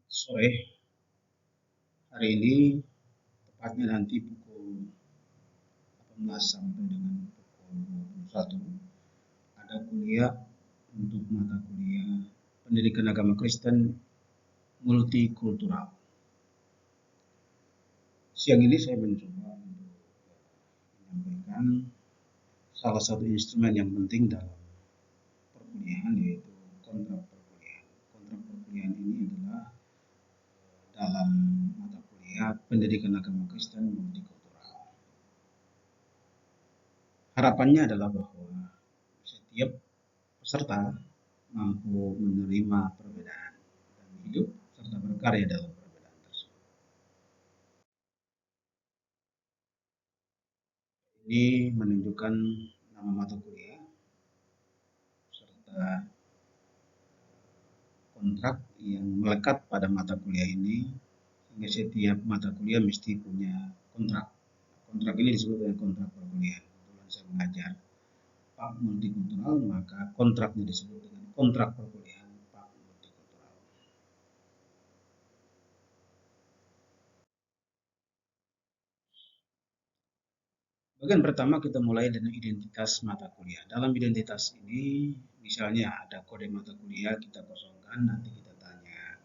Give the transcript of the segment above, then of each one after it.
Sore hari ini, tepatnya nanti pukul 18 sampai dengan pukul 21, ada kuliah untuk mata kuliah Pendidikan Agama Kristen Multikultural. Siang ini saya mencoba untuk menyampaikan salah satu instrumen yang penting dalam perkuliahan, yaitu kontrak perkuliahan. Kontrak perkuliahan ini adalah dalam mata kuliah Pendidikan Agama Kristen Multikultural. Harapannya adalah bahwa setiap peserta mampu menerima perbedaan dan hidup serta berkarya dalam perbedaan tersebut. Ini menunjukkan nama mata kuliah serta kontrak yang melekat pada mata kuliah ini, sehingga setiap mata kuliah mesti punya kontrak. Kontrak ini disebut dengan kontrak perkuliahan. Kebetulan saya mengajar Pak Multikultural, maka kontraknya disebut dengan kontrak perkuliahan Pak Multikultural. Bagian pertama kita mulai dengan identitas mata kuliah. Dalam identitas ini, misalnya ada kode mata kuliah, kita kosongkan, nanti kita tanya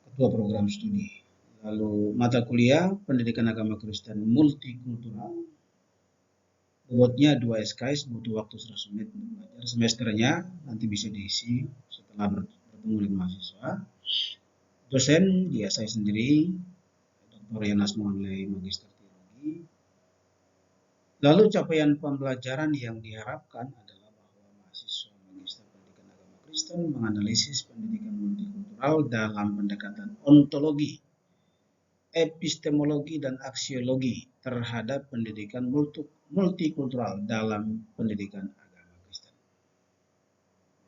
ketua program studi. Lalu mata kuliah Pendidikan Agama Kristen Multikultural, bobotnya 2 SKS, butuh waktu 100 menit untuk belajar. Semesternya nanti bisa diisi setelah bertemu dengan mahasiswa. Dosen dia saya sendiri, Dr. Yanas Monley, Magister Teologi. Lalu capaian pembelajaran yang diharapkan adalah bahwa mahasiswa Magister Pendidikan Agama Kristen menganalisis pendidikan multikultural dalam pendekatan ontologi, epistemologi, dan aksiologi terhadap pendidikan multikultural dalam pendidikan agama Kristen.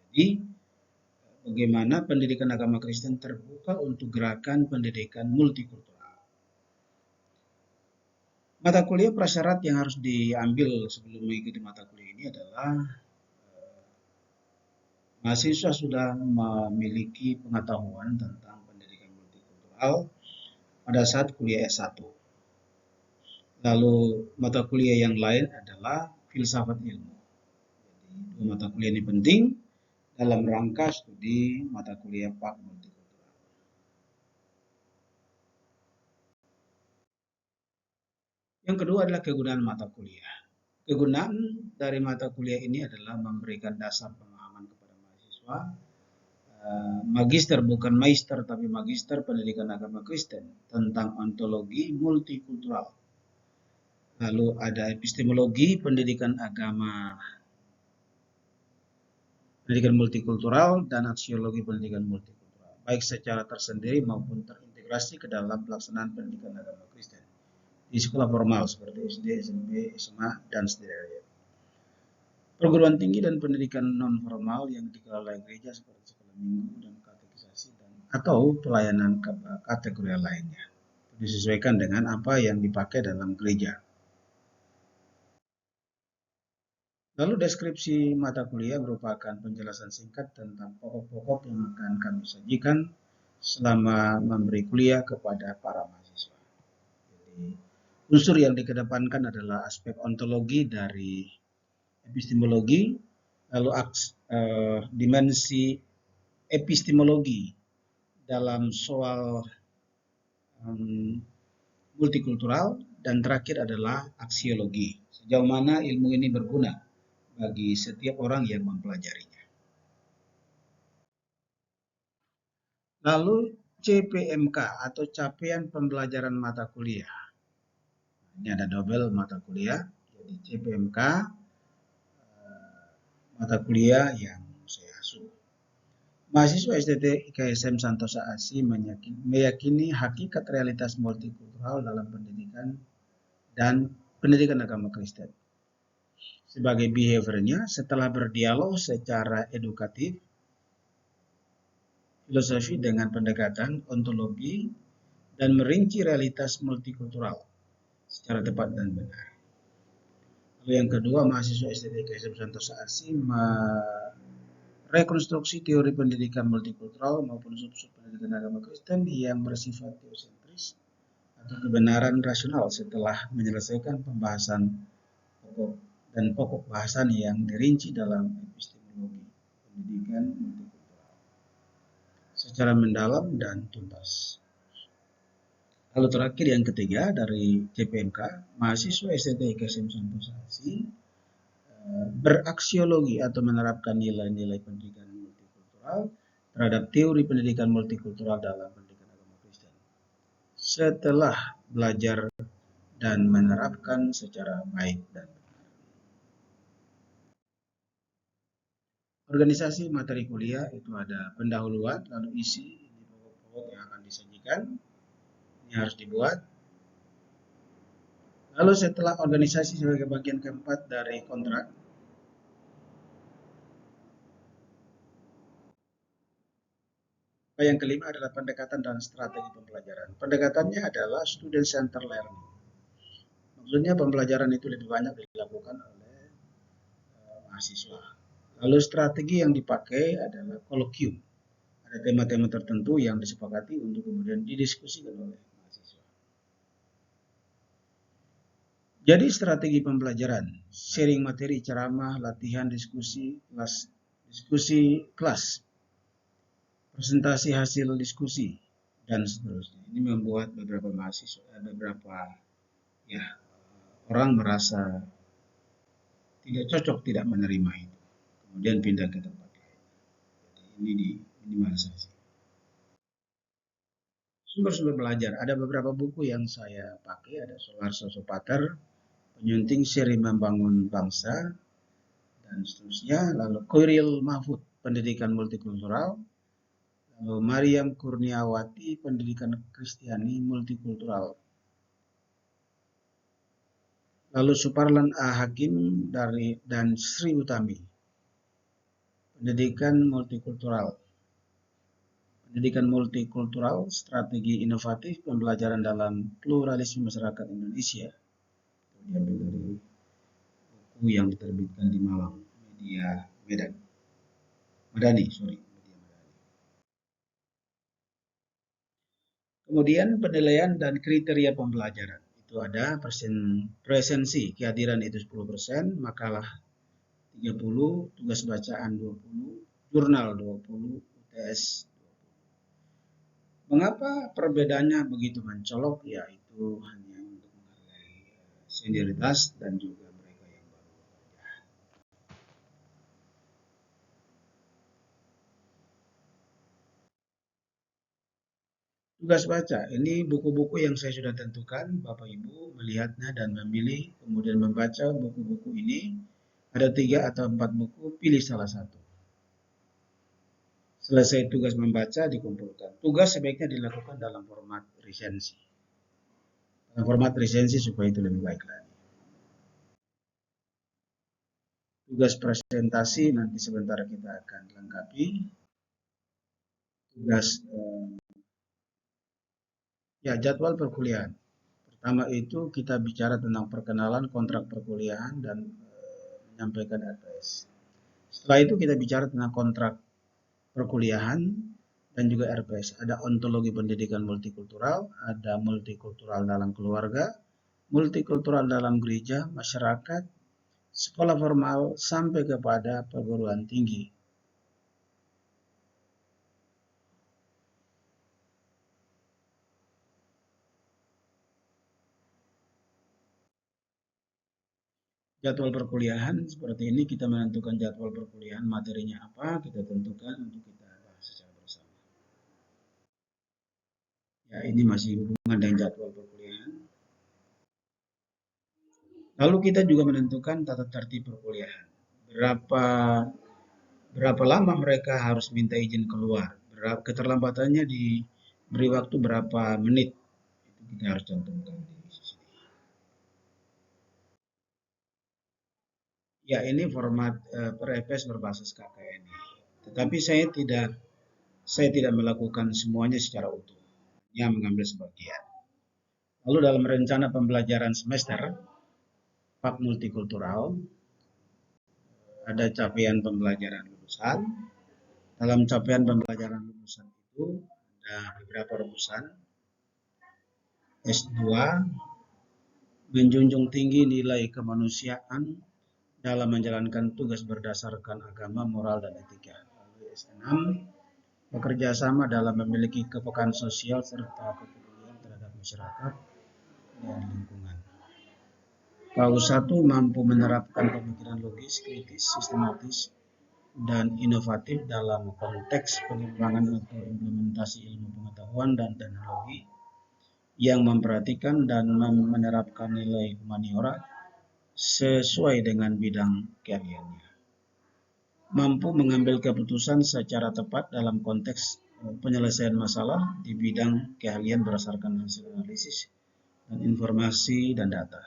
Jadi, bagaimana pendidikan agama Kristen terbuka untuk gerakan pendidikan multikultural. Mata kuliah prasyarat yang harus diambil sebelum mengikuti mata kuliah ini adalah mahasiswa sudah memiliki pengetahuan tentang pendidikan multikultural pada saat kuliah S1. Lalu mata kuliah yang lain adalah filsafat ilmu. Jadi, dua mata kuliah ini penting dalam rangka studi mata kuliah Pak Multikultural. Yang kedua adalah kegunaan mata kuliah. Kegunaan dari mata kuliah ini adalah memberikan dasar pemahaman kepada mahasiswa, magister bukan maister tapi magister pendidikan agama Kristen tentang ontologi multikultural. Lalu ada epistemologi pendidikan agama pendidikan multikultural dan aksiologi pendidikan multikultural, baik secara tersendiri maupun terintegrasi ke dalam pelaksanaan pendidikan agama Kristen di sekolah formal seperti SD, SMP, SMA, dan seterusnya. Perguruan tinggi dan pendidikan non formal yang dikelola gereja seperti sekolah minggu dan katekisasi atau pelayanan kategori lainnya, disesuaikan dengan apa yang dipakai dalam gereja. Lalu deskripsi mata kuliah merupakan penjelasan singkat tentang pokok-pokok yang akan kami sajikan selama memberi kuliah kepada para mahasiswa. Jadi, unsur yang dikedepankan adalah aspek ontologi dari epistemologi, lalu dimensi epistemologi dalam soal multikultural, dan terakhir adalah aksiologi. Sejauh mana ilmu ini berguna bagi setiap orang yang mempelajarinya. Lalu CPMK atau capaian pembelajaran mata kuliah. Ini ada double mata kuliah, jadi CPMK mata kuliah yang saya asuh. Mahasiswa STT IKSM Santosa ASI meyakini hakikat realitas multikultural dalam pendidikan dan pendidikan agama Kristen. Sebagai behaviornya, setelah berdialog secara edukatif, filosofi dengan pendekatan ontologi, dan merinci realitas multikultural secara tepat dan benar. Lalu yang kedua, mahasiswa STT IKSM Santosa ASI rekonstruksi teori pendidikan multikultural maupun sub-sub pendidikan agama Kristen yang bersifat teosentris atau kebenaran rasional setelah menyelesaikan pembahasan pokok dan pokok bahasan yang dirinci dalam epistemologi pendidikan multikultural secara mendalam dan tuntas. Lalu terakhir yang ketiga dari CPMK, mahasiswa STTIK SIM Samposasi beraksiologi atau menerapkan nilai-nilai pendidikan multikultural terhadap teori pendidikan multikultural dalam pendidikan agama Kristen. Setelah belajar dan menerapkan secara baik dan benar. Organisasi materi kuliah itu ada pendahuluan, lalu isi, ini pokok-pokok yang akan disajikan, ini harus dibuat. Lalu setelah organisasi sebagai bagian keempat dari kontrak, yang kelima adalah pendekatan dan strategi pembelajaran. Pendekatannya adalah student center learning. Maksudnya pembelajaran itu lebih banyak dilakukan oleh mahasiswa. Lalu strategi yang dipakai adalah kolokium. Ada tema-tema tertentu yang disepakati untuk kemudian didiskusikan oleh mahasiswa. Jadi strategi pembelajaran, sharing materi, ceramah, latihan, diskusi kelas, presentasi hasil diskusi, dan seterusnya. Ini membuat beberapa mahasiswa, orang merasa tidak cocok, tidak menerima itu, kemudian pindah ke tempat lain. Jadi ini diminimalisasi. Sumber-sumber belajar, ada beberapa buku yang saya pakai, ada Soeharto Sopater, Penyunting Seri Membangun Bangsa, dan seterusnya. Lalu Khairil Mahfud, Pendidikan Multikultural, lalu Mariam Kurniawati, Pendidikan Kristiani Multikultural, lalu Suparlan A. Hakim dan Sri Utami, Pendidikan Multikultural, Strategi Inovatif Pembelajaran dalam Pluralisme Masyarakat Indonesia. Diambil dari buku yang diterbitkan di Malang, Media Madani. Kemudian penilaian dan kriteria pembelajaran. Itu ada presensi, kehadiran itu 10%, makalah 30, tugas bacaan 20, jurnal 20, UTS 20. Mengapa perbedaannya begitu mencolok? Yaitu hanya untuk menghargai senioritas dan juga mereka yang baru bekerja. Tugas baca, ini buku-buku yang saya sudah tentukan, Bapak Ibu melihatnya dan memilih, kemudian membaca buku-buku ini. Ada 3 atau 4 buku, pilih salah satu. Selesai tugas membaca, dikumpulkan. Tugas sebaiknya dilakukan dalam format resensi. Dalam format resensi supaya itu lebih baik lagi. Tugas presentasi nanti sebentar kita akan lengkapi. Tugas jadwal perkuliahan. Pertama itu kita bicara tentang perkenalan kontrak perkuliahan dan menyampaikan RPS. Setelah itu kita bicara tentang kontrak perkuliahan dan juga RPS. Ada ontologi pendidikan multikultural, ada multikultural dalam keluarga, multikultural dalam gereja, masyarakat, sekolah formal, sampai kepada perguruan tinggi. Jadwal perkuliahan seperti ini, kita menentukan jadwal perkuliahan, materinya apa, kita tentukan untuk kita bahas secara bersama. Ya, ini masih hubungan dengan jadwal perkuliahan. Lalu kita juga menentukan tata tertib perkuliahan. Berapa lama mereka harus minta izin keluar, keterlambatannya diberi waktu berapa menit, itu kita harus cantumkan di sini. Ya, ini format per-EPS berbasis KKN. Tetapi saya tidak melakukan semuanya secara utuh, hanya mengambil sebagian. Lalu dalam rencana pembelajaran semester Pak Multikultural, ada capaian pembelajaran lulusan, Dalam capaian pembelajaran lulusan itu ada beberapa rumusan. S2, menjunjung tinggi nilai kemanusiaan dalam menjalankan tugas berdasarkan agama, moral, dan etika. Lalu S6, bekerja sama dalam memiliki kepekaan sosial serta kepedulian terhadap masyarakat dan lingkungan. PAU1, mampu menerapkan pemikiran logis, kritis, sistematis, dan inovatif dalam konteks pengembangan atau implementasi ilmu pengetahuan dan teknologi yang memperhatikan dan menerapkan nilai humaniora sesuai dengan bidang keahliannya. Mampu mengambil keputusan secara tepat dalam konteks penyelesaian masalah di bidang keahlian berdasarkan hasil analisis dan informasi dan data.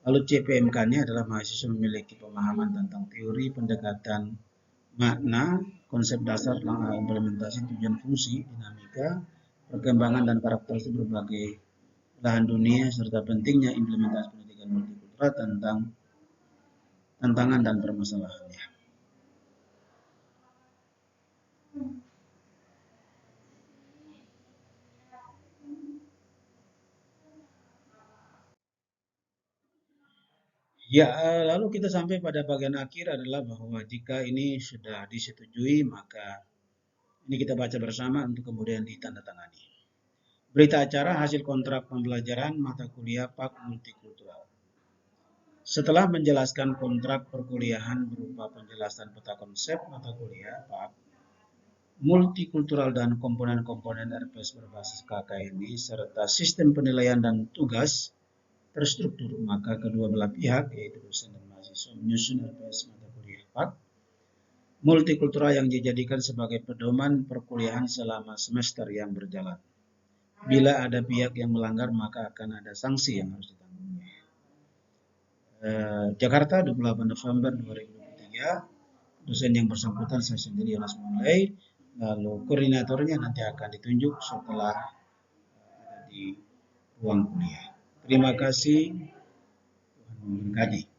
Lalu CPMK-nya adalah mahasiswa memiliki pemahaman tentang teori, pendekatan, makna, konsep dasar, implementasi, tujuan fungsi, dinamika, perkembangan dan karakteristik berbagai belahan dunia, serta pentingnya implementasi pendidikan multikultural tentang tantangan dan permasalahannya. Ya, lalu kita sampai pada bagian akhir adalah bahwa jika ini sudah disetujui, maka ini kita baca bersama untuk kemudian ditandatangani. Berita acara hasil kontrak pembelajaran mata kuliah PAK Multikultural. Setelah menjelaskan kontrak perkuliahan berupa penjelasan peta konsep mata kuliah PAK Multikultural dan komponen-komponen RPS berbasis KKNI serta sistem penilaian dan tugas terstruktur, maka kedua belah pihak, yaitu dosen dan mahasiswa, menyusun RPS mata kuliah PAK Multikultural yang dijadikan sebagai pedoman perkuliahan selama semester yang berjalan. Bila ada pihak yang melanggar, maka akan ada sanksi yang harus ditanggung. Jakarta, 28 November 2023. Dosen yang bersangkutan saya sendiri Yonas Mulai. Lalu koordinatornya nanti akan ditunjuk setelah ada di ruang kuliah. Terima kasih. Tuhan memberkati.